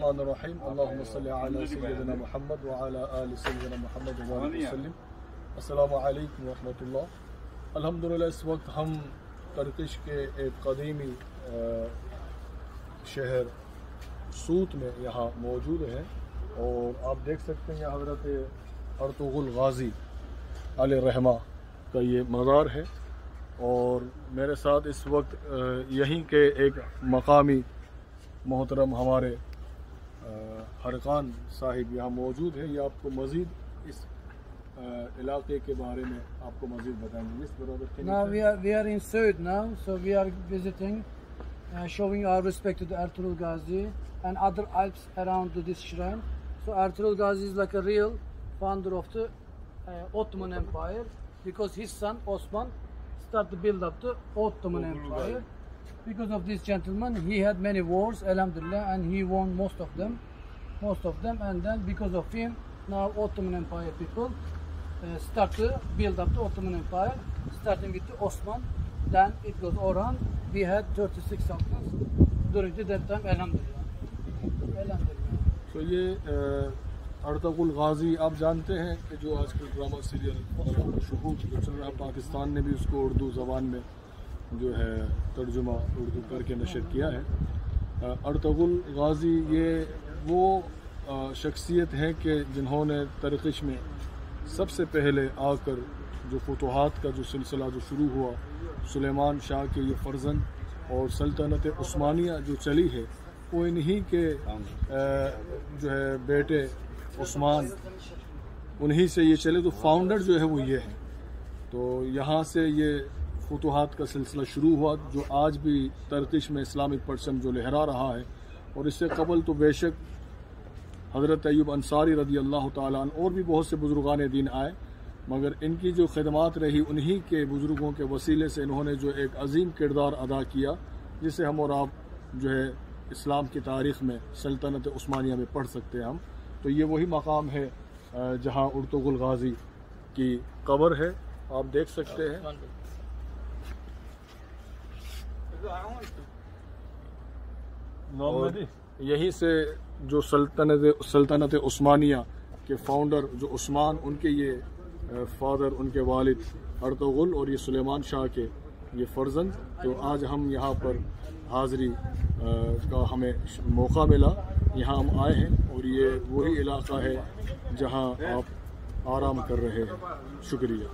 बिस्मिल्लाहिर्रहमानिर्रहीम अल्लाहुम्मा सल्लि अला सय्यिदिना मुहम्मद व अला आलि सय्यिदिना मुहम्मद व बारिक वसल्लिम। अस्सलामु अलैकुम व रहमतुल्लाह। अल्हम्दुलिल्लाह इस वक्त हम तुर्किश के एक कदीमी शहर सूत में यहाँ मौजूद हैं और आप देख सकते हैं हज़रत अर्तुगरुल गाज़ी अलैहिर्रहमा का ये मज़ार है। और मेरे साथ इस वक्त यहीं के एक मकामी मोहतरम हमारे हरकान साहिब यहाँ मौजूद है। ये आपको मज़ीद इस इलाके के बारे में आपको मज़ीद बताएंगे। Now we are in Söğüt now, so we are visiting, showing our respect to the Ertuğrul Gazi and other Alps around to this shrine. So Ertuğrul Gazi is like a real founder of the Ottoman Empire, because his son Osman started to build up the Ottoman Empire. Because of this gentleman, he had many wars, alhamdulillah, and he won most of them, and then because of him, now Ottoman Empire people start to build up the Ottoman Empire, starting with the Osman, then it goes Orhan. We had 36 sultans during that time, alhamdulillah. तो ये Ertugrul Ghazi आप जानते हैं कि जो आजकल drama serial मशहूर जो चल रहा है, पाकिस्तान ने भी उसको उर्दू ज़बान में जो है तर्जुमा उर्दू करके नशर किया है। अर्तुगरुल गाज़ी ये वो शख्सियत है कि जिन्होंने तुर्किश में सबसे पहले आकर जो फतूहात का जो सिलसिला जो शुरू हुआ, सुलेमान शाह के ये फ़र्जंद और सल्तनत उस्मानिया जो चली है वो इन्हीं के जो है बेटे उस्मान, उन्हीं से ये चले। तो फाउंडर जो है वो ये है। तो यहाँ से ये फतूहात का सिलसिला शुरू हुआ जो आज भी तुर्किश में इस्लामिक परचम जो लहरा रहा है। और इससे कबल तो बेशक हज़रत अय्यूब अंसारी रज़ी अल्लाह ताला अन्हु और भी बहुत से बुज़ुर्गान दीन आए, मगर इनकी जो खिदमात रही उन्हीं के बुज़ुर्गों के वसीले से इन्होंने जो एक अजीम किरदार अदा किया, जिसे हम और आप जो है इस्लाम की तारीख़ में सल्तनत उस्मानिया में पढ़ सकते हैं हम। तो ये वही मकाम है जहाँ अर्तुगरुल गाज़ी की कब्र है, आप देख सकते हैं। और यहीं से जो सल्तनत उस्मानिया के फाउंडर जो उस्मान, उनके ये फादर, उनके वालिद अर्तुगरुल और ये सुलेमान शाह के ये फ़र्जंद। तो आज हम यहाँ पर हाज़री का हमें मौका मिला, यहाँ हम आए हैं और ये वही इलाक़ा है जहाँ आप आराम कर रहे हैं। शुक्रिया।